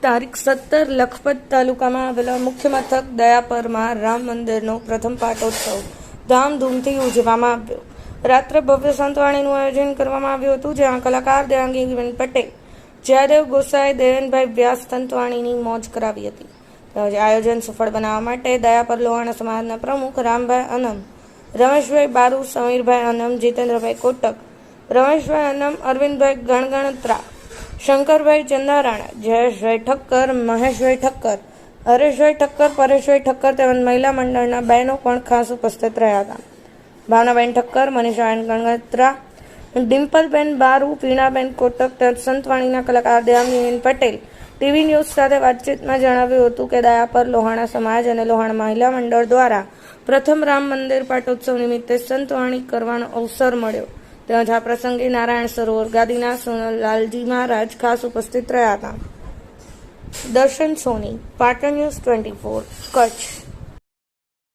તારીખ 17 લખપત તાલુકામાં આવેલા મુખ્ય મથક દયાપરમાં રામ મંદિરનો પ્રથમ પાટોત્સવ ધામધૂમથી ઉજવવામાં આવ્યો. રાત્રે ભવ્ય સંતવાણીનું આયોજન કરવામાં આવ્યું હતું, જ્યાં કલાકાર દેવાંગીબેન પટેલ, જયદેવ ગોસાઈ, દેવેનભાઈ વ્યાસ સંતવાણીની મોજ કરાવી હતી. આયોજન સફળ બનાવવા માટે દયાપર લોહાણા સમાજના પ્રમુખ રામભાઈ અનમ, રમેશભાઈ બારુ, સમીરભાઈ અનમ, જીતેન્દ્રભાઈ કોટક, રમેશભાઈ અનમ, અરવિંદભાઈ ગણગણત્રા, શંકરભાઈ ચંદારાણા, જયેશભાઈ ઠક્કર, મહેશભાઈ ઠક્કર, હરેશભાઈ ઠક્કર, પરેશભાઈ ઠક્કર તેમજ મહિલા મંડળના બહેનો પણ ખાસ ઉપસ્થિત રહ્યા હતા. ભાવનાબેન ઠક્કર, મનીષાબેન ગણગત્રા, ડિમ્પલબેન બારુ, પીણાબેન કોટક તેમજ સંતવાણીના કલાકાર દેવાંગીબેન પટેલ ટીવી ન્યૂઝ સાથે વાતચીતમાં જણાવ્યું હતું કે દયાપર લોહાણા સમાજ અને લોહાણા મહિલા મંડળ દ્વારા પ્રથમ રામ મંદિર પાટોત્સવ નિમિત્તે સંતવાણી કરવાનો અવસર મળ્યો. તેમજ આ પ્રસંગે નારાયણ સરોવર ગાદીના સોનલલાલજી મહારાજ ખાસ ઉપસ્થિત રહ્યા હતા. દર્શન સોની, પાટણ ન્યૂઝ 24, કચ્છ.